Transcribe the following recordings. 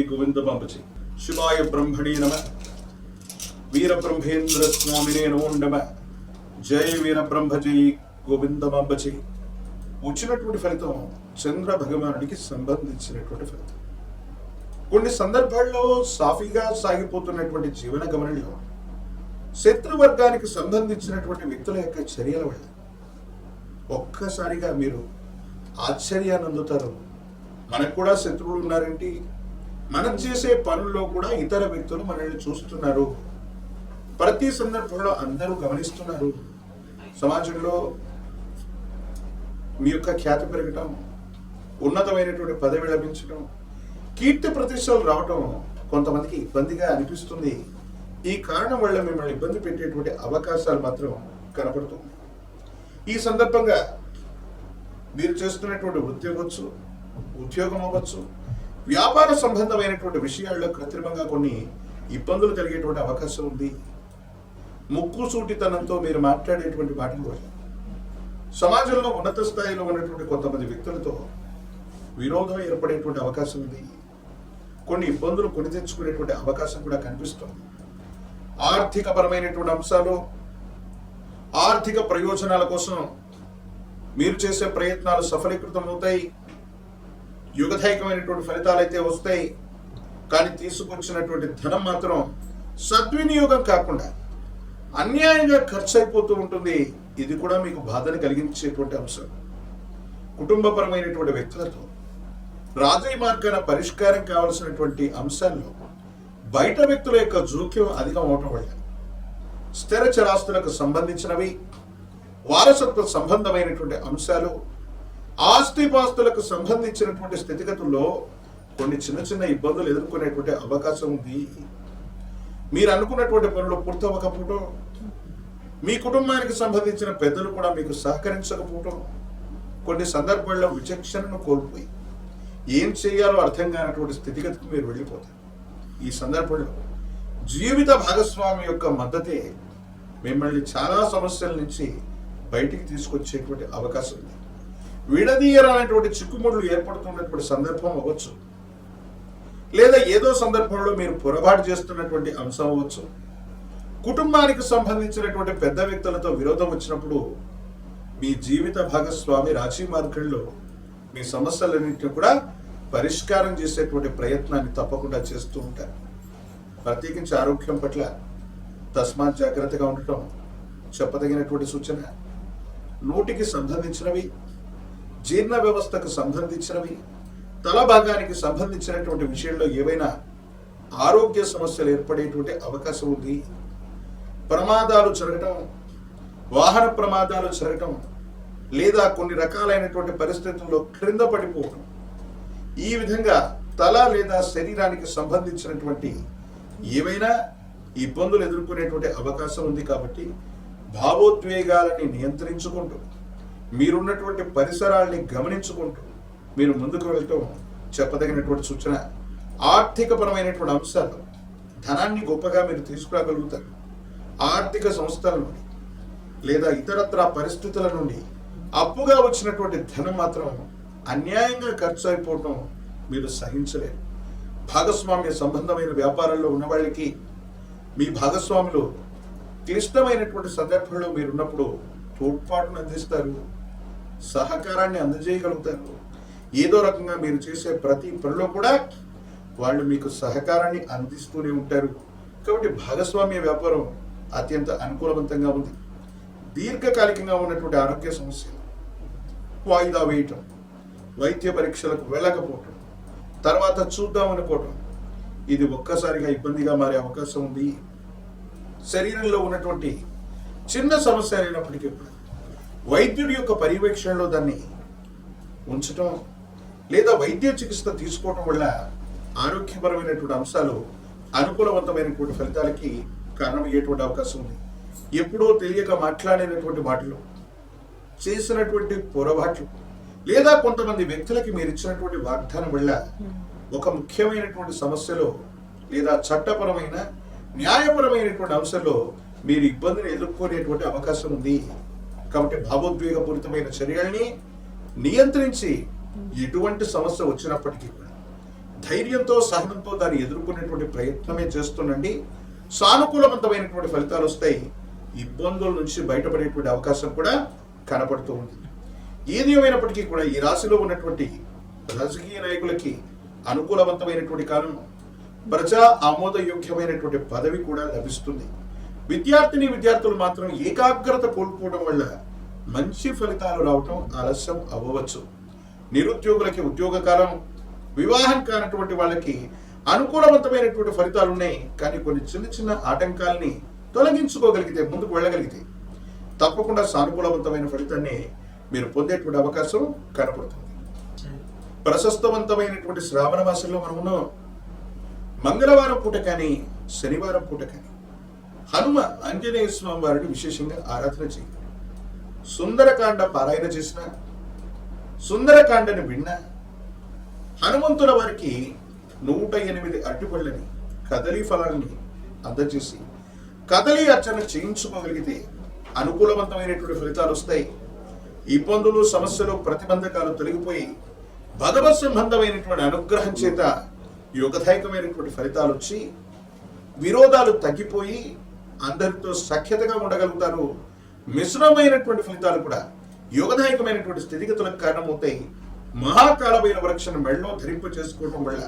गोविंद बाबजी शिवाय ब्रह्मणे नमः वीर ब्रह्मेंद्र स्वामिने नमो नमः जय वीर ब्रह्मजी गोविंद बाबजी వచ్చినటువంటి ఫలితం చంద్ర భగవానుడికి సంబంధించినటువంటి ఫలితం. కొన్ని సందర్భాల్లో సాఫీగా సాగిపోతున్నటువంటి జీవన గమనంలో శత్రువర్గానికి సంబంధించినటువంటి వ్యక్తుల యొక్క చర్యల వల్ల ఒక్కసారిగా మీరు ఆశ్చర్యాన్ని అందుతారు. మనకు కూడా శత్రువులు ఉన్నారేంటి, మనం చేసే పనుల్లో కూడా ఇతర వ్యక్తులు మనల్ని చూస్తున్నారు, ప్రతి సందర్భంలో అందరూ గమనిస్తున్నారు. సమాజంలో మీ యొక్క ఖ్యాతి పెరగటం, ఉన్నతమైనటువంటి పదవి లభించడం, కీర్తి ప్రతిష్టలు రావటం కొంతమందికి ఇబ్బందిగా అనిపిస్తుంది. ఈ కారణం వల్ల మిమ్మల్ని ఇబ్బంది పెట్టేటువంటి అవకాశాలు మాత్రం కనపడుతుంది. ఈ సందర్భంగా మీరు చేస్తున్నటువంటి వృత్తి అవ్వచ్చు, ఉద్యోగం అవ్వచ్చు, వ్యాపార సంబంధమైనటువంటి విషయాల్లో కృత్రిమంగా కొన్ని ఇబ్బందులు కలిగేటువంటి అవకాశం ఉంది. ముక్కు సూటితనంతో మీరు మాట్లాడేటువంటి మాటలు వల్ల సమాజంలో ఉన్నత స్థాయిలో ఉన్నటువంటి కొంతమంది వ్యక్తులతో విరోధం ఏర్పడేటువంటి అవకాశం ఉంది. కొన్ని ఇబ్బందులు కొని తెచ్చుకునేటువంటి అవకాశం కూడా కనిపిస్తుంది. ఆర్థిక పరమైనటువంటి అంశాలు, ఆర్థిక ప్రయోజనాల కోసం మీరు చేసే ప్రయత్నాలు సఫలీకృతం అవుతాయి. యుగదాయకమైనటువంటి ఫలితాలు అయితే వస్తాయి. కానీ తీసుకొచ్చినటువంటి ధనం మాత్రం సద్వినియోగం కాకుండా అన్యాయంగా ఖర్చు అయిపోతూ ఉంటుంది. ఇది కూడా మీకు బాధను కలిగించేటువంటి అంశం. కుటుంబపరమైనటువంటి వ్యక్తులతో రాజీ మార్గాన పరిష్కారం కావలసినటువంటి అంశాల్లో బయట వ్యక్తుల యొక్క జోక్యం అధికం అవటం వల్ల స్థిర చరాస్తులకు సంబంధించినవి, వారసత్వ సంబంధమైనటువంటి అంశాలు, ఆస్తిపాస్తులకు సంబంధించినటువంటి స్థితిగతుల్లో కొన్ని చిన్న చిన్న ఇబ్బందులు ఎదుర్కొనేటువంటి అవకాశం ఉంది. మీరు అనుకున్నటువంటి పనులు పూర్తవకపోవడం, మీ కుటుంబానికి సంబంధించిన పెద్దలు కూడా మీకు సహకరించకపోవడం, కొన్ని సందర్భాల్లో విచక్షణను కోల్పోయి ఏం చేయాలో అర్థం కానటువంటి స్థితిగతికి మీరు వెళ్ళిపోతారు. ఈ సందర్భంలో జీవిత భాగస్వామి యొక్క మద్దతే మిమ్మల్ని చాలా సమస్యల నుంచి బయటికి తీసుకొచ్చేటువంటి అవకాశం ఉంది. విడదీయరానటువంటి చిక్కుముడులు ఏర్పడుతున్నటువంటి సందర్భం అవ్వచ్చు, లేదా ఏదో సందర్భంలో మీరు పొరపాటు చేస్తున్నటువంటి అంశం అవ్వచ్చు. కుటుంబానికి సంబంధించినటువంటి పెద్ద వ్యక్తులతో విరోధం వచ్చినప్పుడు మీ జీవిత భాగస్వామి రాజీ మార్గంలో మీ సమస్యలన్నింటినీ కూడా పరిష్కారం చేసేటువంటి ప్రయత్నాన్ని తప్పకుండా చేస్తూ ఉంటారు. ప్రత్యేకించి ఆరోగ్యం పట్ల తస్మాత్ జాగ్రత్తగా ఉండటం చెప్పదగినటువంటి సూచన. నోటికి సంబంధించినవి, జీర్ణ వ్యవస్థకు సంబంధించినవి, తల భాగానికి సంబంధించినటువంటి విషయంలో ఏవైనా ఆరోగ్య సమస్యలు ఏర్పడేటువంటి అవకాశం ఉంది. ప్రమాదాలు జరగటం, వాహన ప్రమాదాలు జరగటం, లేదా కొన్ని రకాలైనటువంటి పరిస్థితుల్లో క్రింద పడిపోవడం, ఈ విధంగా తల లేదా శరీరానికి సంబంధించినటువంటి ఏవైనా ఇబ్బందులు ఎదుర్కొనేటువంటి అవకాశం ఉంది. కాబట్టి భావోద్వేగాలని నియంత్రించుకుంటూ, మీరున్నటువంటి పరిసరాల్ని గమనించుకుంటూ మీరు ముందుకు వెళ్ళటం చెప్పదగినటువంటి సూచన. ఆర్థిక పరమైనటువంటి అంశాలు, ధనాన్ని గొప్పగా మీరు తీసుకురాగలుగుతారు. ఆర్థిక సంస్థల నుండి లేదా ఇతరత్ర పరిస్థితుల నుండి అప్పుగా వచ్చినటువంటి ధనం మాత్రం అన్యాయంగా ఖర్చు అయిపోవటం మీరు సహించలేరు. భాగస్వామ్య సంబంధమైన వ్యాపారాల్లో ఉన్న వాళ్ళకి మీ భాగస్వాములు క్లిష్టమైనటువంటి సందర్భంలో మీరున్నప్పుడు తోడ్పాటును అందిస్తారు, సహకారాన్ని అందజేయగలుగుతారు. ఏదో రకంగా మీరు చేసే ప్రతి పనిలో కూడా వాళ్ళు మీకు సహకారాన్ని అందిస్తూనే ఉంటారు. కాబట్టి భాగస్వామ్య వ్యాపారం అత్యంత అనుకూలవంతంగా ఉంది. దీర్ఘకాలికంగా ఉన్నటువంటి ఆరోగ్య సమస్యలు, వాయిదా వేయటం, వైద్య పరీక్షలకు వెళ్ళకపోవటం, తర్వాత చూద్దాం అనుకోవటం, ఇది ఒక్కసారిగా ఇబ్బందిగా మారే అవకాశం ఉంది. శరీరంలో ఉన్నటువంటి చిన్న సమస్య అయినప్పటికీ వైద్యుడి యొక్క పర్యవేక్షణలో దాన్ని ఉంచటం లేదా వైద్య చికిత్స తీసుకోవటం వల్ల ఆరోగ్యపరమైనటువంటి అంశాలు అనుకూలవంతమైనటువంటి ఫలితాలకి కారణమయ్యేటువంటి అవకాశం ఉంది. ఎప్పుడో తెలియక మాట్లాడినటువంటి మాటలు, చేసినటువంటి పొరపాట్లు, లేదా కొంతమంది వ్యక్తులకి మీరు ఇచ్చినటువంటి వాగ్దానం వల్ల ఒక ముఖ్యమైనటువంటి సమస్యలో లేదా చట్టపరమైన న్యాయపరమైనటువంటి అంశంలో మీరు ఇబ్బందిని ఎదుర్కొనేటువంటి అవకాశం ఉంది. కాబట్టి భావోద్వేగపూరితమైన చర్యల్ని నియంత్రించి ఎటువంటి సమస్య వచ్చినప్పటికీ కూడా ధైర్యంతో సహనంతో దాన్ని ఎదుర్కొనేటువంటి ప్రయత్నమే చేస్తుండండి. సానుకూలవంతమైనటువంటి ఫలితాలు వస్తాయి. ఇబ్బందుల నుంచి బయటపడేటువంటి అవకాశం కూడా కనపడుతూ ఉంది. ఏది ఏమైనప్పటికీ కూడా ఈ రాశిలో ఉన్నటువంటి రాజకీయ నాయకులకి అనుకూలవంతమైనటువంటి కాలం, ప్రజా ఆమోదయోగ్యమైనటువంటి పదవి కూడా లభిస్తుంది. విద్యార్థులు మాత్రం ఏకాగ్రత కోల్పోవడం వల్ల మంచి ఫలితాలు రావటం ఆలస్యం అవ్వవచ్చు. నిరుద్యోగులకి ఉద్యోగ కాలం, వివాహం కానటువంటి వాళ్ళకి అనుకూలవంతమైనటువంటి ఫలితాలు ఉన్నాయి. కానీ కొన్ని చిన్న చిన్న ఆటంకాలని తొలగించుకోగలిగితే, ముందుకు వెళ్ళగలిగితే తప్పకుండా సానుకూలవంతమైన ఫలితాన్ని మీరు పొందేటువంటి అవకాశం కనపడుతుంది. ప్రశస్తవంతమైనటువంటి శ్రావణ మాసంలో మనము మంగళవారం పూట కానీ శనివారం పూట కానీ హనుమ ఆంజనేయ స్వామి వారిని విశేషంగా ఆరాధన చేయాలి. సుందరకాండ పారాయణ చేసిన, సుందరకాండని విన్న, హనుమంతుల వారికి 108 అరటిపళ్ళని, కదలీ ఫలాన్ని అందజేసి కదలీ అర్చన చేయించుకోగలిగితే అనుకూలవంతమైనటువంటి ఫలితాలు వస్తాయి. ఇబ్బందులు, సమస్యలు, ప్రతిబంధకాలు తొలగిపోయి భగవత్ సంబంధమైనటువంటి అనుగ్రహం చేత యోగదాయకమైనటువంటి ఫలితాలు వచ్చి విరోధాలు తగ్గిపోయి అందరితో సఖ్యతగా ఉండగలుగుతారు. మిశ్రమైనటువంటి ఫలితాలు కూడా యోగదాయకమైనటువంటి స్థితిగతులకు కారణమవుతాయి. మహాకాలమైన వృక్షను మెళ్ళలో ధరింప చేసుకోవడం వల్ల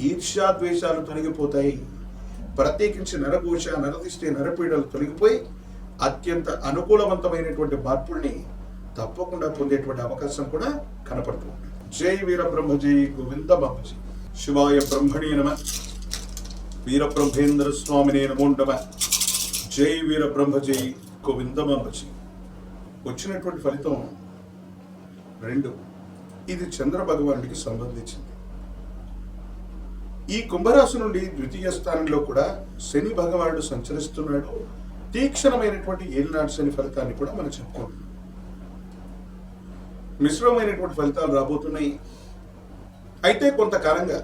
ఈర్ష్యాద్వేషాలు తొలగిపోతాయి. ప్రత్యేకించి నరఘోష, నరదిష్టి, నరపీడలు తొలగిపోయి అత్యంత అనుకూలవంతమైనటువంటి మార్పుల్ని తప్పకుండా పొందేటువంటి అవకాశం కూడా కనపడుతుంది. జై వీర బ్రహ్మజీ గోవింద బాబుజీ. శివాయ బ్రహ్మణే నమ. వీరబ్రహ్మేంద్ర స్వామినే నమో నమ. జై వీర బ్రహ్మజీ గోవింద బాబుజీ. వచ్చినటువంటి ఫలితం 2. ఇది చంద్ర భగవానుడికి సంబంధించింది. ఈ కుంభరాశి నుండి ద్వితీయ స్థానంలో కూడా శని భగవానుడు సంచరిస్తున్నాడు. తీక్షణమైనటువంటి ఏలినాటి శని ఫలితాన్ని కూడా మనం చెప్పుకుంటున్నాం. మిశ్రమైనటువంటి ఫలితాలు రాబోతున్నాయి. అయితే కొంతకాలంగా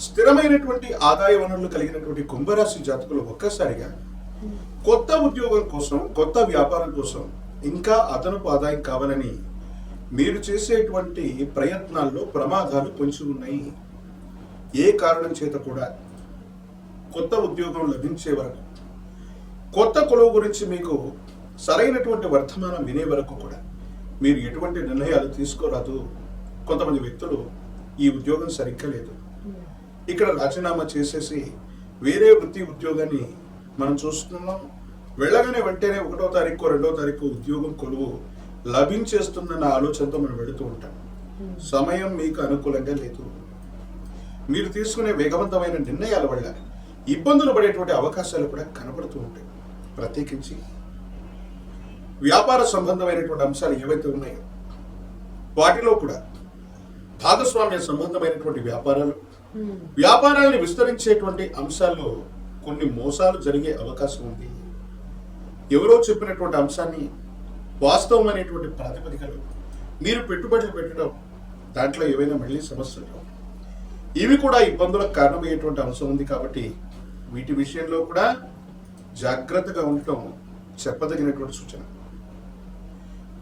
స్థిరమైనటువంటి ఆదాయ వనరులు కలిగినటువంటి కుంభరాశి జాతకులు ఒక్కసారిగా కొత్త ఉద్యోగం కోసం, కొత్త వ్యాపారం కోసం ఇంకా అదనపు ఆదాయం కావాలని మీరు చేసేటువంటి ప్రయత్నాల్లో ప్రమాదాలు పొంచి ఉన్నాయి. ఏ కారణం చేత కూడా కొత్త ఉద్యోగం లభించే వరకు, కొత్త కొలువు గురించి మీకు సరైనటువంటి వర్తమానం వినే వరకు కూడా మీరు ఎటువంటి నిర్ణయాలు తీసుకోరాదు. కొంతమంది వ్యక్తులు ఈ ఉద్యోగం సరిగ్గా లేదు, ఇక్కడ రాజీనామా చేసేసి వేరే వృత్తి ఉద్యోగాన్ని మనం చూస్తున్నాం, వెళ్ళగానే వెంటనే 1వ తారీఖు 2వ తారీఖు ఉద్యోగం కొలువు లభించేస్తుందన్న ఆలోచనతో మనం వెళుతూ ఉంటాం. సమయం మీకు అనుకూలంగా లేదు. మీరు తీసుకునే వేగవంతమైన నిర్ణయాల వల్ల ఇబ్బందులు పడేటువంటి అవకాశాలు కూడా కనబడుతూ ఉంటాయి. ప్రత్యేకించి వ్యాపార సంబంధమైనటువంటి అంశాలు ఏవైతే ఉన్నాయో వాటిలో కూడా భాగస్వామ్య సంబంధమైనటువంటి వ్యాపారాలను విస్తరించేటువంటి అంశాల్లో కొన్ని మోసాలు జరిగే అవకాశం ఉంది. ఎవరో చెప్పినటువంటి అంశాన్ని వాస్తవమైనటువంటి ప్రాతిపదికలు మీరు పెట్టుబడులు పెట్టడం, దాంట్లో ఏవైనా మళ్ళీ సమస్యలు, ఇవి కూడా ఇబ్బందులకు కారణమయ్యేటువంటి అంశం ఉంది. కాబట్టి వీటి విషయంలో కూడా జాగ్రత్తగా ఉండటం చెప్పదగినటువంటి సూచన.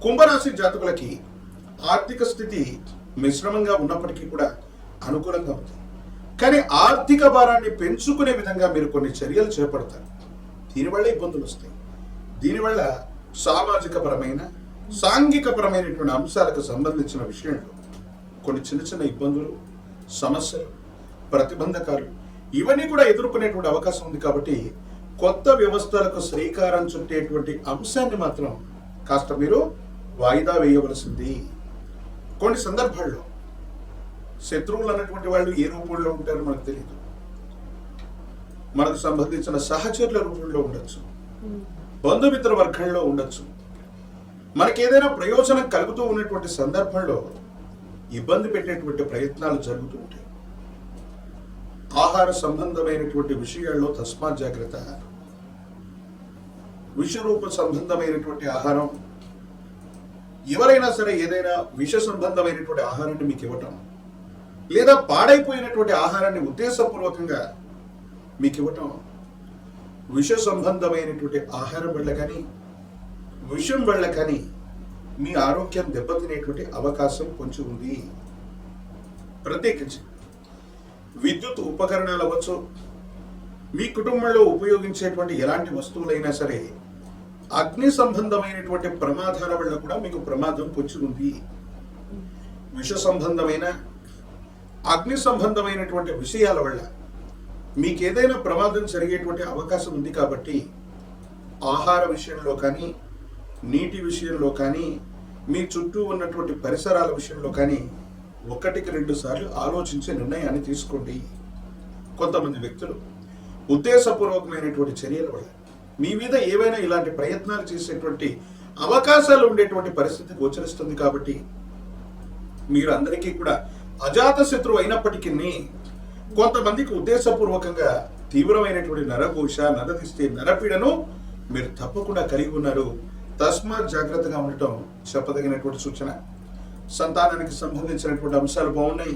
కుంభరాశి జాతకులకి ఆర్థిక స్థితి మిశ్రమంగా ఉన్నప్పటికీ కూడా అనుకూలంగా ఉంది. కానీ ఆర్థిక భారాన్ని పెంచుకునే విధంగా మీరు కొన్ని చర్యలు చేపడతారు. దీనివల్ల ఇబ్బందులు వస్తాయి. దీనివల్ల సామాజిక పరమైన, సాంఘిక పరమైనటువంటి అంశాలకు సంబంధించిన విషయంలో కొన్ని చిన్న చిన్న ఇబ్బందులు, సమస్యలు, ప్రతిబంధకాలు ఇవన్నీ కూడా ఎదుర్కొనేటువంటి అవకాశం ఉంది. కాబట్టి కొత్త వ్యవస్థలకు శ్రీకారం చుట్టేటువంటి అంశాన్ని మాత్రం కాస్త మీరు వాయిదా వేయవలసింది. కొన్ని సందర్భాల్లో శత్రువులు అన్నటువంటి వాళ్ళు ఏ రూపంలో ఉంటారో మనకు తెలియదు. మనకు సంబంధించిన సహచరుల రూపంలో ఉండొచ్చు, బంధుమిత్ర వర్గంలో ఉండొచ్చు. మనకేదైనా ప్రయోజనం కలుగుతూ ఉన్నటువంటి సందర్భంలో ఇబ్బంది పెట్టేటువంటి ప్రయత్నాలు జరుగుతూ ఉంటాయి. ఆహార సంబంధమైనటువంటి విషయాల్లో తస్మాత్ జాగ్రత్త. విషరూప సంబంధమైనటువంటి ఆహారం, ఎవరైనా సరే ఏదైనా విష సంబంధమైనటువంటి ఆహారాన్ని మీకు ఇవ్వటం, లేదా పాడైపోయినటువంటి ఆహారాన్ని ఉద్దేశపూర్వకంగా మీకు ఇవ్వటం, విష సంబంధమైనటువంటి ఆహారం వల్ల కానీ, విషం వల్ల కానీ మీ ఆరోగ్యం దెబ్బతినేటువంటి అవకాశం కొంచెం ఉంది. ప్రత్యేకించి విద్యుత్ ఉపకరణాలు అవ్వచ్చు, మీ కుటుంబంలో ఉపయోగించేటువంటి ఎలాంటి వస్తువులైనా సరే అగ్ని సంబంధమైనటువంటి ప్రమాదాల వల్ల కూడా మీకు ప్రమాదం పొంచి ఉంది. విష సంబంధమైన, అగ్ని సంబంధమైనటువంటి విషయాల వల్ల మీకు ఏదైనా ప్రమాదం జరిగేటువంటి అవకాశం ఉంది. కాబట్టి ఆహార విషయంలో కానీ, నీటి విషయంలో కానీ, మీ చుట్టూ ఉన్నటువంటి పరిసరాల విషయంలో కానీ 1-2 సార్లు ఆలోచించే నిర్ణయాన్ని తీసుకోండి. కొంతమంది వ్యక్తులు ఉద్దేశపూర్వకమైనటువంటి చర్యల వల్ల మీ మీద ఏవైనా ఇలాంటి ప్రయత్నాలు చేసేటువంటి అవకాశాలు ఉండేటువంటి పరిస్థితి గోచరిస్తుంది. కాబట్టి మీరు అందరికీ కూడా అజాత శత్రువు అయినప్పటికీ కొంతమందికి ఉద్దేశపూర్వకంగా తీవ్రమైనటువంటి నరఘోష, నరదిష్టి, నరపీడను మీరు తప్పకుండా కలిగి ఉన్నారు. తస్మాత్ జాగ్రత్తగా ఉండటం చెప్పదగినటువంటి సూచన. సంతానానికి సంబంధించినటువంటి అంశాలు బాగున్నాయి.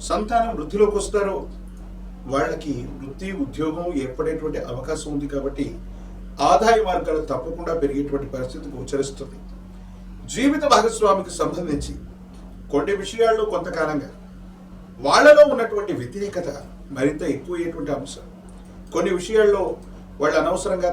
సంతానం వృద్ధిలోకి వస్తారు. వాళ్ళకి వృత్తి, ఉద్యోగం ఏర్పడేటువంటి అవకాశం ఉంది. కాబట్టి ఆదాయ మార్గాలు తప్పకుండా పెరిగేటువంటి పరిస్థితి గోచరిస్తుంది. జీవిత భాగస్వామికి సంబంధించి కొన్ని విషయాల్లో కొంతకాలంగా వాళ్ళలో ఉన్నటువంటి వ్యతిరేకత మరింత ఎక్కువయ్యేటువంటి అంశం. కొన్ని విషయాల్లో వాళ్ళు అనవసరంగా